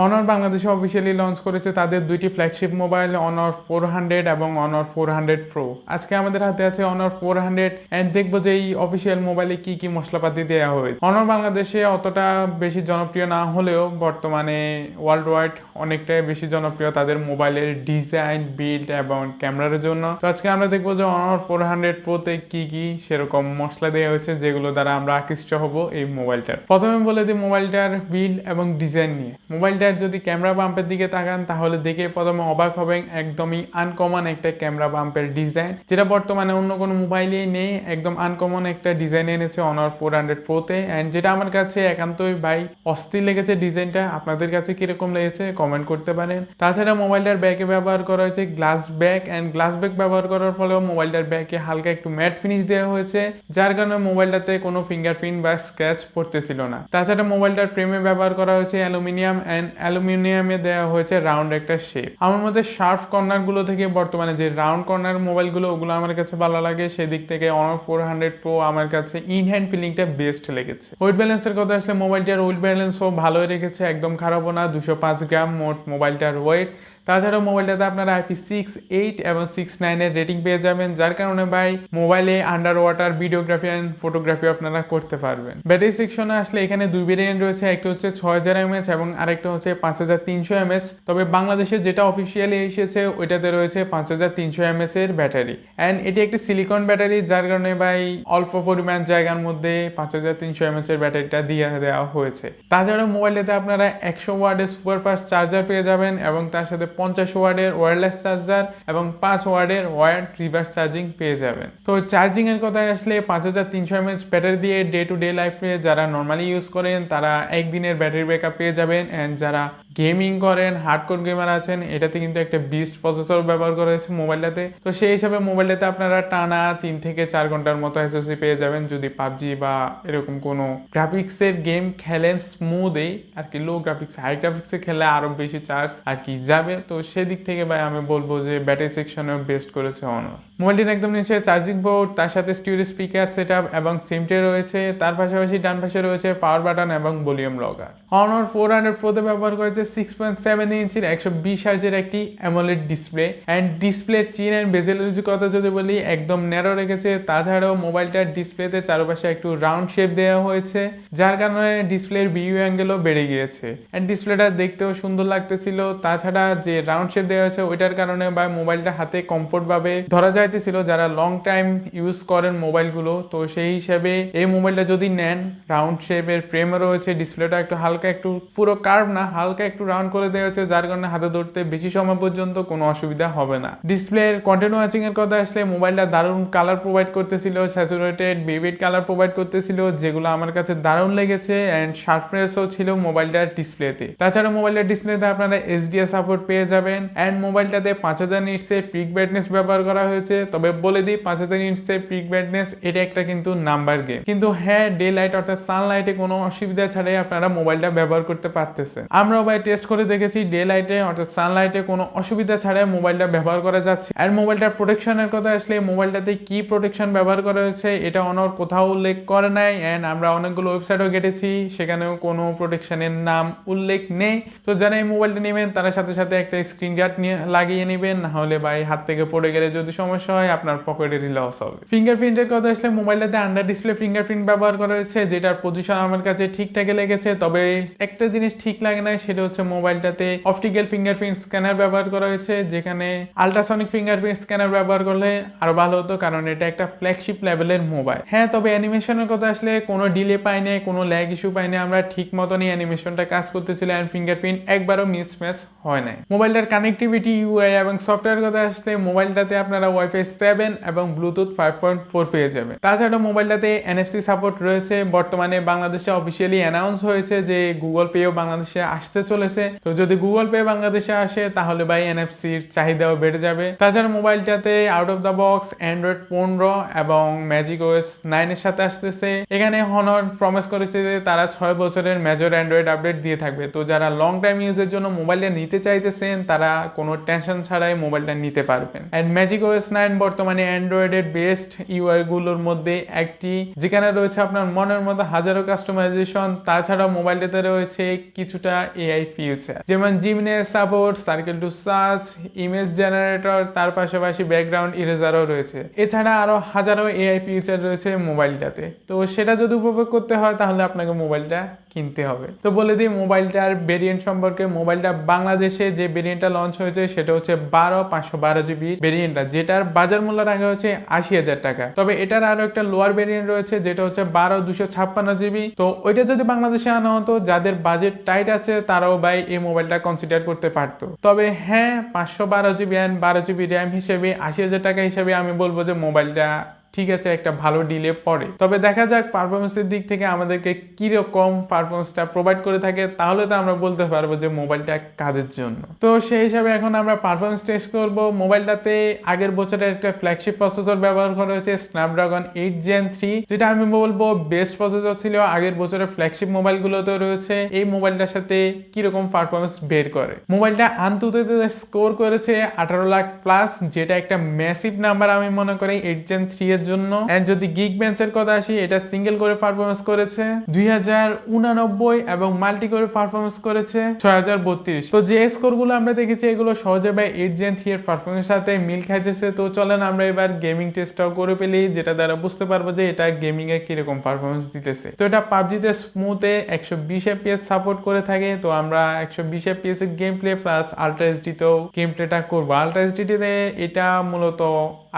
অনর বাংলাদেশে officially launch করেছে তাদের দুইটি ফ্ল্যাগশিপ মোবাইল অনর 400 এবং অনর 400 প্রো। আজকে আমাদের হাতে আছে অনর 400 এন্ড দেখবো যে এই অফিসিয়াল মোবাইলে কি কি মশলাপাতি দেওয়া হয়েছে। অনর বাংলাদেশে অতটা বেশি জনপ্রিয় না হলেও বর্তমানে ওয়ার্ল্ড ওয়াইড অনেকটাই বেশি জনপ্রিয় তাদের মোবাইলের ডিজাইন, বিল্ড এবং ক্যামেরার জন্য। তো আজকে আমরা দেখবো যে অনর 400 প্রোতে কি কি সেরকম মশলা দেওয়া হয়েছে যেগুলো দ্বারা আমরা আকৃষ্ট হব এই মোবাইলটার। প্রথমে বলে দিই মোবাইলটার বিল্ড এবং ডিজাইন নিয়ে। মোবাইলটার যদি ক্যামেরা বাম্পের দিকে তাকান তাহলে দেখে প্রথমে অবাক হবেন, একদমই আনকমন একটা ক্যামেরা বাম্পের ডিজাইন, যেটা বর্তমানে অন্য কোনো মোবাইলেই নেই। একদম আনকমন একটা ডিজাইন এনেছে অনর 400 প্রোতে এন্ড যেটা আমার কাছে একান্তই ভাই অস্থির লেগেছে ডিজাইনটা। আপনাদের কাছে কিরকম লেগেছে কমেন্ট করতে পারেন। তাছাড়া মোবাইলটার ব্যাকে ব্যবহার করা হয়েছে glass back end glass back ব্যবহার করার ফলেও মোবাইলটার ব্যাকে হালকা একটু ম্যাট ফিনিশ দেওয়া হয়েছে, যার কারণে মোবাইলটাতে কোনো ফিঙ্গারপ্রিন্ট বা স্ক্র্যাচ পড়তেছিল না। তাছাড়া মোবাইলটার ফ্রেমে ব্যবহার করা হয়েছে অ্যালুমিনিয়াম এন্ড অ্যালুমিনিয়ামে দেওয়া হয়েছে রাউন্ড একটা শেপ। আমার মধ্যে শার্প কর্নার গুলো থেকে বর্তমানে যে রাউন্ড কর্নার মোবাইলগুলো ওগুলো আমার কাছে ভালো লাগে, সেদিক থেকে অনর 400 প্রো আমার কাছে ইন হ্যান্ড ফিলিংটা বেস্ট লেগেছে। ওয়েট ব্যালেন্সের কথা আসলে মোবাইলটার ওয়েট ব্যালেন্সও ভালোই রেখেছে, একদম খারাপও না। 205 গ্রাম মোট মোবাইলটার ওয়েট। তাছাড়াও মোবাইলটাতে আপনারা IP68 এবং 69 এর রেটিং পেয়ে যাবেন, যার কারণে ভাই মোবাইলে under water videography and photography আপনারা করতে পারবেন। ব্যাটারি সেকশনে আসলে এখানে দুই ভেরিয়েন্ট রয়েছে, একটা হচ্ছে 6000 mAh এবং আরেকটা হচ্ছে 5300 mAh। তবে বাংলাদেশে যেটা অফিসিয়ালি এসেছে ওইটাতে রয়েছে 5300 mAh এর ব্যাটারি এন্ড এটি একটি সিলিকন ব্যাটারি, যার কারণে ভাই অল্প পরিমাণ জায়গার মধ্যে 5300 mAh এর ব্যাটারিটা দিয়ে দেওয়া হয়েছে। তাছাড়াও মোবাইলটাতে আপনারা 100 ওয়াটের সুপারফাস্ট চার্জার পেয়ে যাবেন এবং তার সাথে 50 ওয়াটের ওয়্যারলেস চার্জার এবং 5 ওয়াটের ওয়্যার্ড রিভার্স চার্জিং পেয়ে যাবেন। তো চার্জিং এর কথায় আসলে 5300 mAh ব্যাটারি দিয়ে ডে টু ডে লাইফে যারা নর্মালি ইউজ করেন তারা একদিনের ব্যাটারি ব্যাকআপ পেয়ে যাবেন এন্ড যারা গেমিং করেন, হার্ডকোর গেমার আছেন, এটাতে কিন্তু একটা বিস্ট প্রসেসর ব্যবহার করা হয়েছে মোবাইলটাতে। তো সেই হিসাবে মোবাইলটাতে আপনারা টানা 3 থেকে 4 ঘন্টার মতো এসওসি পেয়ে যাবেন যদি পাবজি বা এরকম কোনো গ্রাফিক্সের গেম খেলেন স্মুথেই আর কি। লো গ্রাফিক্স হাই গ্রাফিক্সে খেলে আরো বেশি চার্জ আর কি যাবে। তো সেদিক থেকে ভাই আমি বলবো যে ব্যাটারি সেকশনেও বেস্ট করেছে অনর। মোবাইলটির একদম নিচে চার্জিং পোর্ট, তার সাথে স্টিরিও স্পিকার সেটআপ এবং সিমটে রয়েছে। তার পাশাপাশি ডান পাশে রয়েছে পাওয়ার বাটন এবং ভলিউম লকার। অনর 400 প্রোতে ব্যবহার করেছে 6.7 ইঞ্চির 120 হার্জের একটি অ্যামোলেড ডিসপ্লে এন্ড ডিসপ্লের চিন এন্ড বেজেলের কথা যদি বলি একদম ন্যারো রেখেছে। তাছাড়াও মোবাইলটার ডিসপ্লেতে চারপাশে একটু রাউন্ড শেপ দেওয়া হয়েছে, যার কারণে ডিসপ্লের ভিউ অ্যাঙ্গেলও বেড়ে গিয়েছে এন্ড ডিসপ্লেটা দেখতেও সুন্দর লাগতেছিল। তাছাড়া যে রাউন্ড শেপ দেওয়া হয়েছে ওইটার কারণে বা মোবাইলটা হাতে কমফোর্ট ভাবে ধরা যাইতেছিল যারা লং টাইম ইউজ করেন মোবাইলগুলো। তো সেই হিসাবে এই মোবাইলটা যদি নেন, রাউন্ড শেপের ফ্রেমও রয়েছে, ডিসপ্লেটা একটু হালকা একটু পুরো কার্ভ না হালকা একটু রাউন্ড করে দেওয়া হয়েছে, যার কারণে হাতে ধরতে বেশি সময় পর্যন্ত কোনো অসুবিধা হবে না। ডিসপ্লের কন্টিনিউ ওয়াচিং এর কথা আসলে মোবাইলটা দারুণ কালার প্রোভাইড করতেছিল, স্যাচুরেটেড ভিভিড কালার প্রোভাইড করতেছিল, যেগুলো আমার কাছে দারুণ লেগেছে এন্ড শার্পনেসও ছিল মোবাইলটার ডিসপ্লেতে। তাছাড়া মোবাইলটার ডিসপ্লেতে আপনারা HDR সাপোর্ট পেয়ে যাবেন এন্ড মোবাইলটাতে 5000 নিটসের পিক ব্রাইটনেস ব্যবহার করা হয়েছে। তবে বলে দিই 5000 নিটসের পিক ব্রাইটনেস এটা একটা কিন্তু নাম্বার গেম, কিন্তু হ্যাঁ ডে লাইট অর্থাৎ সানলাইটে কোনো অসুবিধা ছাড়াই আপনারা মোবাইলটা ব্যবহার করতে পারতেছেন। আমরাও ভাই টেস্ট করে দেখেছি ডে লাইটে অর্থাৎ সানলাইটে কোনো অসুবিধা ছাড়াই মোবাইলটা ব্যবহার করা যাচ্ছে। আর মোবাইলটার প্রোটেকশনের কথা আসলে মোবাইলটাতে কি প্রোটেকশন ব্যবহার করা হয়েছে এটা অনর কোথাও উল্লেখ করে নাই এন্ড আমরা অনেকগুলো ওয়েবসাইটও ঘেটেছি, সেখানেও কোনো প্রোটেকশনের নাম উল্লেখ নেই। তো যারা এই মোবাইলটা নেবেন তারা সাথে সাথে একটা স্ক্রিন গার্ড নিয়ে লাগিয়ে নেবেন, না হলে ভাই হাত থেকে পড়ে গেলে যদি সমস্যা হয় আপনার পকেটেরই লস হবে। ফিঙ্গারপ্রিন্টের কথা আসলে মোবাইলটাতে আন্ডার ডিসপ্লে ফিঙ্গারপ্রিন্ট ব্যবহার করা হয়েছে, যেটার পজিশন আমার কাছে ঠিকঠাকই লেগেছে। তবে একটা জিনিস ঠিক লাগে না, সেটা হচ্ছে মোবাইলটাতে অপটিক্যাল ফিঙ্গারপ্রিন্ট স্ক্যানার ব্যবহার করা হয়েছে, যেখানে আল্ট্রাসনিক ফিঙ্গারপ্রিন্ট স্ক্যানার ব্যবহার করলে আরো ভালো হতো, কারণ এটা একটা ফ্ল্যাগশিপ লেভেলের মোবাইল। হ্যাঁ তবে অ্যানিমেশনের কথা আসলে কোনো ডিলে পাইনি, কোনো ল্যাগ ইস্যু পাইনি, আমরা ঠিক মতনই অ্যানিমেশনটা কাজ করতেছিল এন্ড ফিঙ্গারপ্রিন্ট একবারও মিসম্যাচ হয় নাই। মোবাইলটার কানেক্টিভিটি, ইউআই এবং সফটওয়্যার কথা আসলে মোবাইলটাতে আপনারা ওয়াইফাই 7 এবং ব্লুটুথ 5.4 পেয়ে যাবেন। তাছাড়া মোবাইলটাতে NFC সাপোর্ট রয়েছে। বর্তমানে বাংলাদেশে অফিসিয়ালি অ্যানাউন্স হয়েছে যে গুগল পেও বাংলাদেশে আসতে চলেছে। তো যদি গুগল পে বাংলাদেশে আসে তাহলে ভাই NFCর চাহিদাও বেড়ে যাবে। তাছাড়া মোবাইলটাতে out of the box Android 15 এবং ম্যাজিকওএস 9 এর সাথে আসতেছে। এখানে হনর প্রমিস করেছে যে তারা 6 বছরের মেজর অ্যান্ড্রয়েড আপডেট দিয়ে থাকবে। তো যারা লং টাইম ইউজের জন্য মোবাইলটা নিতে চাইতেছেন তারা কোনো টেনশন ছাড়াই মোবাইলটা নিতে পারবেন। এন্ড ম্যাজিকওএস 9 9 বর্তমানে অ্যান্ড্রয়েডের বেস্ট ইউআই গুলোর মধ্যে একটি, যেখানে রয়েছে আপনার মনের মতো হাজারো কাস্টমাইজেশন। তাছাড়া মোবাইলটাতে রয়েছে কিছুটা এআই ফিউচার, যেমন Gemini support, circle to search, image generator, তার পাশাপাশি ব্যাকগ্রাউন্ড ইরেজারও রয়েছে। এছাড়া আরো হাজারো এআই ফিউচার রয়েছে মোবাইলটাতে। তো সেটা যদি উপভোগ করতে হয় তাহলে আপনাকে মোবাইলটা কিনতে হবে। তো বলে দিই মোবাইলটার ভেরিয়েন্ট সম্পর্কে। মোবাইলটা বাংলাদেশে যে ভেরিয়েন্টটা লঞ্চ হয়েছে সেটা হচ্ছে 512GB ভেরিয়েন্টটা, যেটার বাজার মূল্য রাখা হচ্ছে 80,000 টাকা। তবে এটার আরো একটা লোয়ার ভেরিয়েন্ট রয়েছে যেটা হচ্ছে 256GB। তো ওইটা যদি বাংলাদেশে আনা হতো, যাদের বাজেট টাইট আছে তারাও ভাই এই মোবাইলটা কনসিডার করতে পারতো। তবে হ্যাঁ, 512GB and 12GB র্যাম হিসেবে 80,000 টাকা হিসেবে আমি বলবো যে মোবাইলটা ঠিক আছে, একটা ভালো ডিলে পড়ে। তবে দেখা যাক পারফরমেন্সের দিক থেকে আমাদেরকে কিরকম পারফরমেন্সটা প্রোভাইড করে থাকে, তাহলে তো আমরা বলতে পারবো যে মোবাইলটা কাদের জন্য। তো সেই হিসাবে এখন আমরা পারফরমেন্স টেস্ট করব। মোবাইলটাতে আগের বছরের একটা ফ্ল্যাগশিপ প্রসেসর ব্যবহার করা হয়েছে, স্ন্যাপড্রাগন 8 Gen 3, যেটা আমি বলবো বেস্ট প্রসেসর ছিল। আগের বছরের ফ্ল্যাগশিপ মোবাইলগুলোতেও রয়েছে। এই মোবাইলটার সাথে কিরকম পারফরমেন্স বের করে। মোবাইলটা আনতুতে স্কোর করেছে 18 লাখ প্লাস, যেটা একটা ম্যাসিভ নাম্বার আমি মনে করি 8 Gen 3 এর জন্য। এন্ড যদি গিগবেঞ্চের কথা আসি, এটা সিঙ্গেল করে পারফরমেন্স করেছে 2089 এবং মাল্টি করে পারফরমেন্স করেছে 6032। তো যে স্কোর গুলো আমরা দেখেছি এগুলো সহজে ভাই 8 Gen 3 এর পারফরমেন্সের সাথে মিল খাইতেছে। তো চলেন আমরা এবার গেমিং টেস্টটাও করে ফেলি, যেটা দ্বারা বুঝতে পারবো যে এটা গেমিং এ কিরকম পারফরমেন্স দিতেছে। তো এটা পাবজিতে স্মুথে 120 FPS সাপোর্ট করে থাকে। তো আমরা 120 FPS এর game play plus ultra HD তেও গেম প্লেটা করবো। আলট্রা এইচডি তে এটা মূলত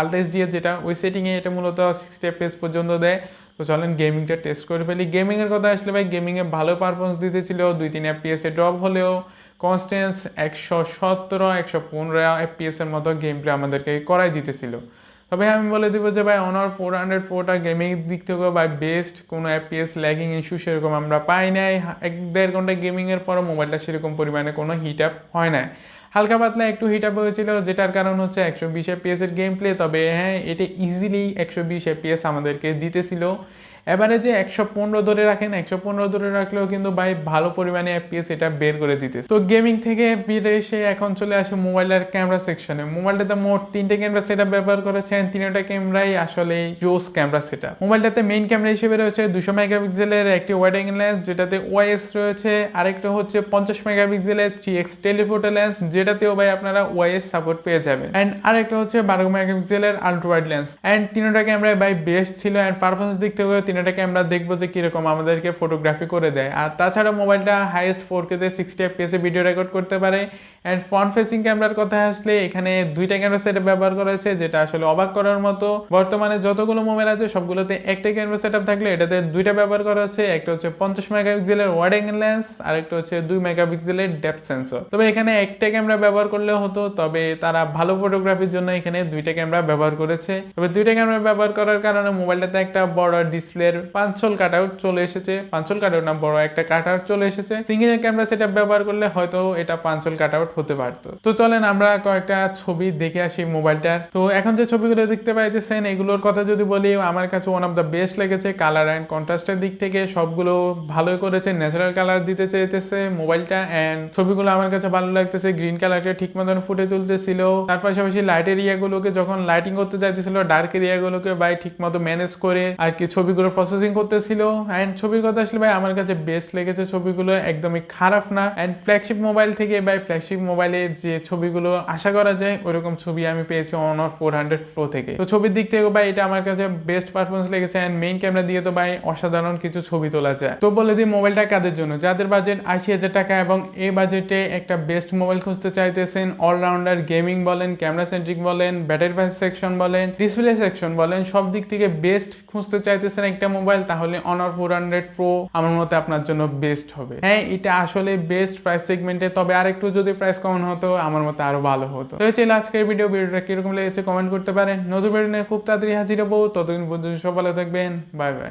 আলট্রা এইচডি এর যেটা ওই সেটিং এ এটা মূলত 60 FPS পর্যন্ত দেয়। তো চলেন গেমিংটা টেস্ট করে ফেলি। গেমিং এর কথা আসলে ভাই গেমিং এ ভালো পারফরমেন্স দিতেছিল, 2-3 FPS এ ড্রপ হলেও কনস্ট্যান্স 117 115 FPS এর মতো গেম প্লে আমাদেরকে করাই দিতেছিল। তবে আমি বলে দিব যে ভাই অনার 404টা গেমিং দিক থেকে ভাই বেস্ট, কোনো FPS ল্যাগিং ইস্যু সেরকম আমরা পাই নাই। 1-1.5 ঘন্টা গেমিং এর পর মোবাইলটা সেরকম পরিমাণে কোনো হিট আপ হয় না। হালকা পাতলা একটু হিট আপ হয়েছিল, যেটার কারণ হচ্ছে 120 FPS এর গেম প্লে। তবে হ্যাঁ, এটা ইজিলি 120 FPS আমাদেরকে দিতেছিল। এবারে যে 115 ধরে রাখেন, 115 ধরে রাখলেও কিন্তু ভাই ভালো পরিমাণে FPS এটা বের করে দিতেছে। তো গেমিং থেকে ফিরে এসে এখন চলে আসি মোবাইলের ক্যামেরা সেকশনে। মোবাইলটাতে মোট 3টে ক্যামেরা সেটআপ ব্যবহার করেছেন, 3টা ক্যামেরাই আসলে জোস ক্যামেরা সেটআপ। মোবাইলটাতে মেইন ক্যামেরা হিসেবে রয়েছে 200 মেগাপিক্সেলের একটি ওয়াইড অ্যাঙ্গেল লেন্স, যেটাতে ওআইএস রয়েছে। আরেকটা হচ্ছে 50 মেগাপিক্সেলের 3x টেলিফোটো লেন্স, যেটাতেও ভাই আপনারা ওআইএস সাপোর্ট পেয়ে যাবেন। এন্ড আরেকটা হচ্ছে 12 মেগাপিক্সেলের আলট্রা ওয়াইড লেন্স। এন্ড 3টা ক্যামেরায় ভাই বেস্ট ছিল। এন্ড পারফরমেন্স দিক থেকে 3টা ক্যামেরা দেখবো যে কিরকম আমাদেরকে ফটোগ্রাফি করে দেয়। আর তাছাড়া মোবাইলটা হাইয়েস্ট 4K তে 60 FPS এ ভিডিও রেকর্ড করতে পারে। এন্ড ফ্রন্ট ফেসিং ক্যামেরার কথা আসলে এখানে 2টা ক্যামেরা সেটআপ ব্যবহার করা হয়েছে, যেটা আসলে অবাক করার মতো। বর্তমানে যতগুলো মোবাইল আছে সবগুলোতে একটা ক্যামেরা সেটআপ থাকলে এটাতে 2টা ব্যবহার করা হচ্ছে। একটা হচ্ছে 50 মেগাপিক্সেলের ওয়াইড অ্যাঙ্গেল লেন্স, আর একটা হচ্ছে 2 মেগাপিক্সেলের ডেপথ সেন্সর। তবে এখানে একটা ক্যামেরা ব্যবহার করলে হতো, তবে তারা ভালো ফটোগ্রাফির জন্য এখানে 2টা ক্যামেরা ব্যবহার করেছে। তবে 2টা ক্যামেরা ব্যবহার করার কারণে মোবাইলটাতে একটা বড় ডিসপ্লের পাঞ্চল কাটআউট চলে এসেছে। পাঞ্চল কাটআউট না, বড় একটা কাটআউট চলে এসেছে। সিঙ্গেল ক্যামেরা সেটআপ ব্যবহার করলে হয়তো এটা পাঞ্চল কাটআউট হতে পারতো। তো চলেন আমরা কয়েকটা ছবি দেখে আসি মোবাইলটার। তো এখন যে ছবিগুলো দেখতে পাইতেছেন এগুলোর কথা যদি বলি, আমার কাছে ওয়ান অফ দ্য বেস্ট লেগেছে। কালার অ্যান্ড কন্ট্রাস্টের দিক থেকে সবগুলো ভালোই করেছে, ন্যাচারাল কালার দিতে চাইতেছে মোবাইলটা। অ্যান্ড ছবিগুলো আমার কাছে ভালো লাগতেছে, গ্রিন কালারটা ঠিক মতন ফুটে তুলতেছিল। তার পাশাপাশি লাইট এরিয়াগুলোকে যখন লাইটিং করতে যাইতেছিল, ডার্ক এরিয়াগুলোকে ভাই ঠিক মতো ম্যানেজ করে আর কি ছবিগুলো প্রসেসিং করতেছিল। অ্যান্ড ছবির কথা আসলে ভাই আমার কাছে বেস্ট লেগেছে, ছবিগুলো একদমই খারাপ না। অ্যান্ড ফ্ল্যাগশিপ মোবাইল থেকে ভাই ফ্ল্যাগশিপ মোবাইলের যে ছবিগুলো আশা করা যায় ওইরকম ছবি আমি পেয়েছি অনার 400 Pro থেকে। তো ছবির দিক থেকে ভাই এটা আমার কাছে বেস্ট পারফরমেন্স লেগেছে। অ্যান্ড মেইন ক্যামেরা দিয়ে তো ভাই অসাধারণ কিছু ছবি তোলা যায়। তো বলে দিই মোবাইলটা কাদের জন্য, যাদের বাজেট 80,000 টাকা এবং এই বাজেটে একটা বেস্ট মোবাইল খুঁজতে চাইতেছেন। অলরাউন্ডার গেমিং বলেন, ক্যামেরা সেন্ট্রিক বলেন, ব্যাটারি লাইফ সেকশন বলেন, ডিসপ্লে সেকশন বলেন, সব দিক থেকে বেস্ট খুঁজতে চাইতেছেন একটা মোবাইল, তাহলে অনার 400 Pro আমার মতে আপনার জন্য বেস্ট হবে। হ্যাঁ, এটা আসলে বেস্ট প্রাইস সেগমেন্টে, তবে আরেকটু যদি প্রাইস কম হতো আমার মতে আরো ভালো হতো। তো চলে আজকের ভিডিওটা কিরকম লেগেছে কমেন্ট করতে পারেন। নতুন ভিডিও নিয়ে খুব তাড়াতাড়ি হাজির হবো, ততদিন পর্যন্ত সব ভালো থাকবেন। Bye bye.